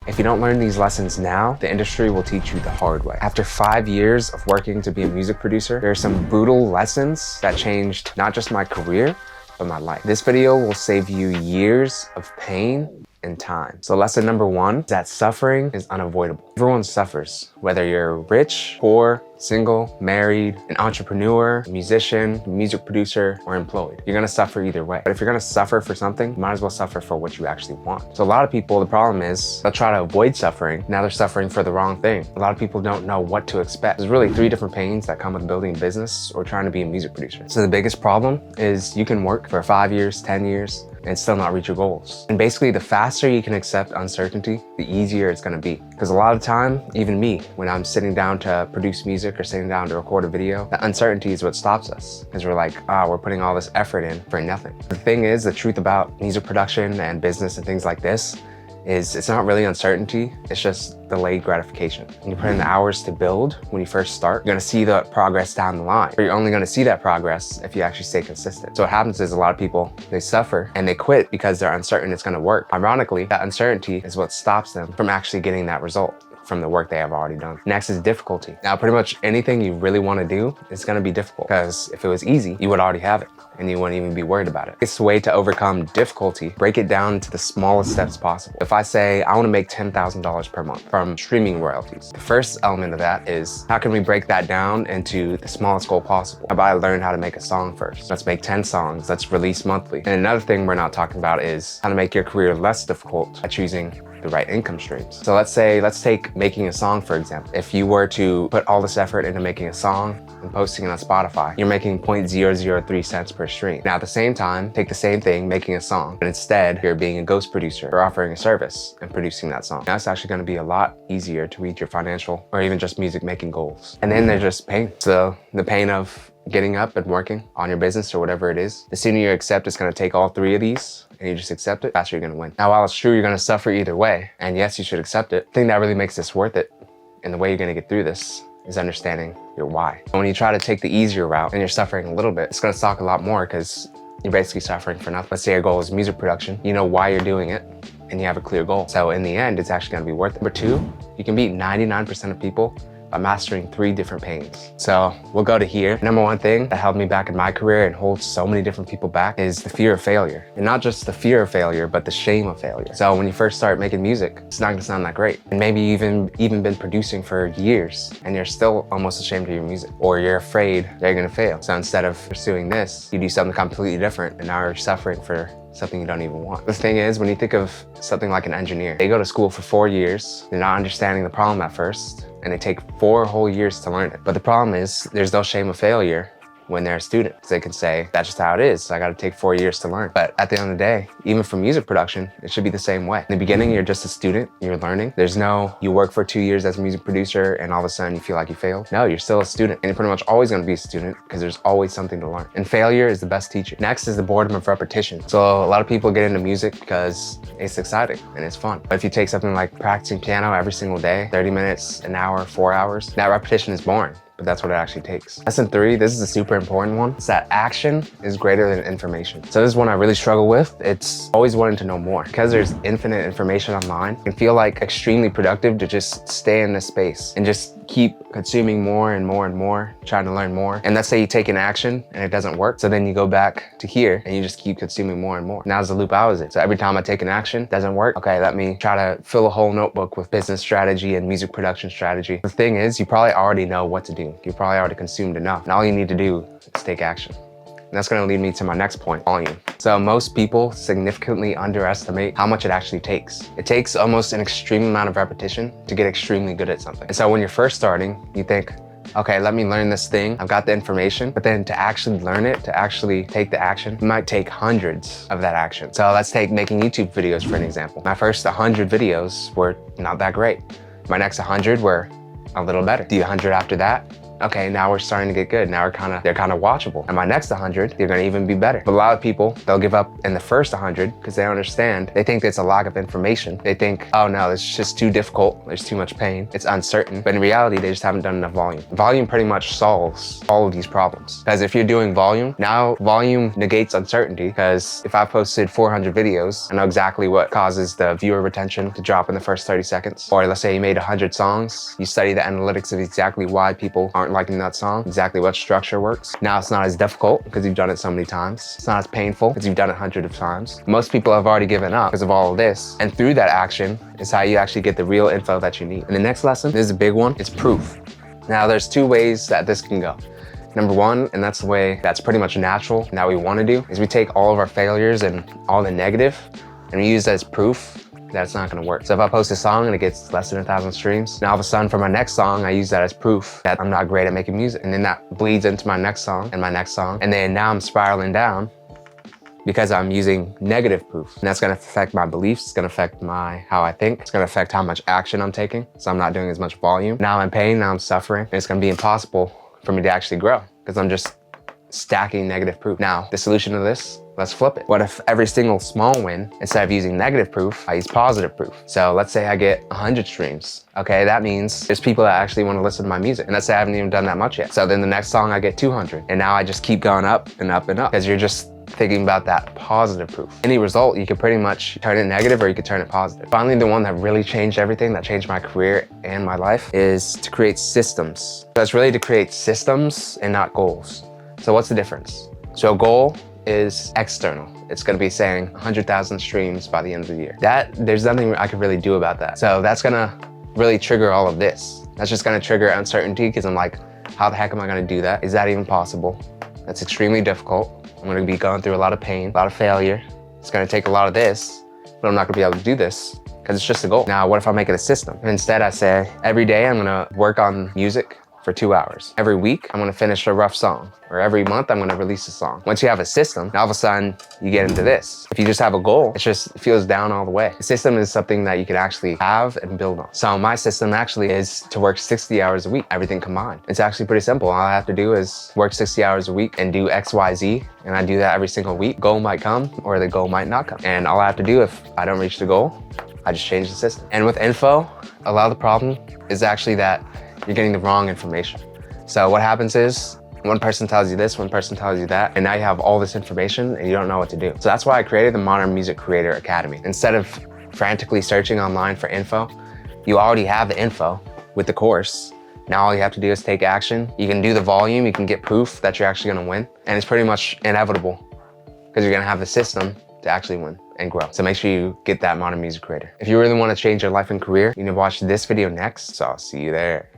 If you don't learn these lessons now, the industry will teach you the hard way. After 5 years of working to be a music producer, there are some brutal lessons that changed not just my career, but my life. This video will save you years of pain and time. So lesson number 1 is that suffering is unavoidable. Everyone suffers, whether you're rich, poor, single, married, an entrepreneur, a musician, music producer, or employed. You're gonna suffer either way. But if you're gonna suffer for something, you might as well suffer for what you actually want. So a lot of people, the problem is they'll try to avoid suffering. Now they're suffering for the wrong thing. A lot of people don't know what to expect. There's really 3 different pains that come with building a business or trying to be a music producer. So the biggest problem is you can work for 5 years, 10 years, and still not reach your goals. And basically, the faster you can accept uncertainty, the easier it's gonna be. Because a lot of time, even me, when I'm sitting down to produce music or sitting down to record a video, the uncertainty is what stops us. Because we're like, we're putting all this effort in for nothing. The thing is, the truth about music production and business and things like this is it's not really uncertainty, it's just delayed gratification. When you put in the hours to build, when you first start, you're gonna see the progress down the line. But you're only gonna see that progress if you actually stay consistent. So what happens is a lot of people, they suffer and they quit because they're uncertain it's gonna work. Ironically, that uncertainty is what stops them from actually getting that result from the work they have already done. Next is difficulty. Now, pretty much anything you really wanna do is gonna be difficult, because if it was easy, you would already have it and you wouldn't even be worried about it. It's a way to overcome difficulty. Break it down to the smallest steps possible. If I say, I wanna make $10,000 per month from streaming royalties, the first element of that is, how can we break that down into the smallest goal possible? How about I learn how to make a song first? Let's make 10 songs, let's release monthly. And another thing we're not talking about is how to make your career less difficult by choosing the right income streams. So let's take making a song, for example. If you were to put all this effort into making a song and posting it on Spotify, you're making 0.003 cents per stream. Now at the same time, take the same thing, making a song, but instead you're being a ghost producer or offering a service and producing that song. Now it's actually gonna be a lot easier to reach your financial or even just music making goals. And then there's just pain. So the pain of getting up and working on your business or whatever it is, the sooner you accept it's gonna take all 3 of these and you just accept it, faster you're gonna win. Now, while it's true you're gonna suffer either way, and yes, you should accept it, the thing that really makes this worth it and the way you're gonna get through this is understanding your why. When you try to take the easier route and you're suffering a little bit, it's gonna suck a lot more because you're basically suffering for nothing. Let's say your goal is music production, you know why you're doing it, and you have a clear goal. So in the end, it's actually gonna be worth it. Number 2, you can beat 99% of people by mastering 3 different pains. So we'll go to here. Number 1 thing that held me back in my career and holds so many different people back is the fear of failure. And not just the fear of failure, but the shame of failure. So when you first start making music, it's not gonna sound that great. And maybe you've even been producing for years and you're still almost ashamed of your music, or you're afraid that you're gonna fail. So instead of pursuing this, you do something completely different and now you're suffering for something you don't even want. The thing is, when you think of something like an engineer, they go to school for 4 years, they're not understanding the problem at first, and they take 4 whole years to learn it. But the problem is, there's no shame of failure when they're a student. So they can say, that's just how it is. I gotta take 4 years to learn. But at the end of the day, even for music production, it should be the same way. In the beginning, you're just a student, you're learning. There's no, you work for 2 years as a music producer and all of a sudden you feel like you failed. No, you're still a student, and you're pretty much always gonna be a student because there's always something to learn. And failure is the best teacher. Next is the boredom of repetition. So a lot of people get into music because it's exciting and it's fun. But if you take something like practicing piano every single day, 30 minutes, an hour, 4 hours, that repetition is boring. But that's what it actually takes. Lesson 3, this is a super important one. It's that action is greater than information. So this is one I really struggle with. It's always wanting to know more. Because there's infinite information online, it can feel like extremely productive to just stay in this space and just keep consuming more and more and more, trying to learn more. And let's say you take an action and it doesn't work. So then you go back to here and you just keep consuming more and more. Now's the loop I was in. So every time I take an action, doesn't work. Okay, let me try to fill a whole notebook with business strategy and music production strategy. The thing is, you probably already know what to do. You probably already consumed enough. And all you need to do is take action. And that's gonna lead me to my next point, volume. So most people significantly underestimate how much it actually takes. It takes almost an extreme amount of repetition to get extremely good at something. And so when you're first starting, you think, okay, let me learn this thing. I've got the information, but then to actually learn it, to actually take the action, it might take hundreds of that action. So let's take making YouTube videos for an example. My first 100 videos were not that great. My next 100 were a little better. The 100 after that, Okay, now we're starting to get good. Now they're kind of watchable. And my next 100, they're gonna even be better. But a lot of people, they'll give up in the first 100 because they don't understand. They think it's a lack of information. They think, oh no, it's just too difficult. There's too much pain. It's uncertain. But in reality, they just haven't done enough volume. Volume pretty much solves all of these problems. Because if you're doing volume, now volume negates uncertainty. Because if I posted 400 videos, I know exactly what causes the viewer retention to drop in the first 30 seconds. Or let's say you made 100 songs, you study the analytics of exactly why people aren't liking that song, exactly what structure works. Now it's not as difficult because you've done it so many times. It's not as painful because you've done it hundreds of times. Most people have already given up because of all of this. And through that action is how you actually get the real info that you need. And the next lesson, this is a big one, it's proof. Now there's two ways that this can go. Number one, and that's the way that's pretty much natural and that we want to do, is we take all of our failures and all the negative and we use that as proof that it's not gonna work. So if I post a song and it gets less than 1,000 streams, now all of a sudden for my next song, I use that as proof that I'm not great at making music. And then that bleeds into my next song and my next song. And then now I'm spiraling down because I'm using negative proof. And that's gonna affect my beliefs, it's gonna affect how I think, it's gonna affect how much action I'm taking. So I'm not doing as much volume. Now I'm in pain, now I'm suffering, and it's gonna be impossible for me to actually grow because I'm just stacking negative proof. Now, the solution to this, let's flip it. What if every single small win, instead of using negative proof, I use positive proof? So let's say I get 100 streams. Okay, that means there's people that actually want to listen to my music. And let's say I haven't even done that much yet. So then the next song I get 200. And now I just keep going up and up and up because you're just thinking about that positive proof. Any result, you can pretty much turn it negative or you could turn it positive. Finally, the one that really changed everything, that changed my career and my life, is to create systems. So it's really to create systems and not goals. So what's the difference? So a goal is external. It's gonna be saying 100,000 streams by the end of the year. There's nothing I could really do about that. So that's gonna really trigger all of this. That's just gonna trigger uncertainty because I'm like, how the heck am I gonna do that? Is that even possible? That's extremely difficult. I'm gonna be going through a lot of pain, a lot of failure. It's gonna take a lot of this, but I'm not gonna be able to do this because it's just a goal. Now, what if I make it a system? And instead I say, every day I'm gonna work on music for 2 hours. Every week, I'm gonna finish a rough song. Or every month, I'm gonna release a song. Once you have a system, all of a sudden, you get into this. If you just have a goal, it feels down all the way. A system is something that you can actually have and build on. So my system actually is to work 60 hours a week, everything combined. It's actually pretty simple. All I have to do is work 60 hours a week and do X, Y, Z, and I do that every single week. Goal might come or the goal might not come. And all I have to do if I don't reach the goal, I just change the system. And with info, a lot of the problem is actually that you're getting the wrong information. So what happens is one person tells you this, one person tells you that, and now you have all this information and you don't know what to do. So that's why I created the Modern Music Creator Academy. Instead of frantically searching online for info, you already have the info with the course. Now all you have to do is take action. You can do the volume, you can get proof that you're actually gonna win. And it's pretty much inevitable because you're gonna have the system to actually win and grow. So make sure you get that Modern Music Creator. If you really wanna change your life and career, you need to watch this video next, so I'll see you there.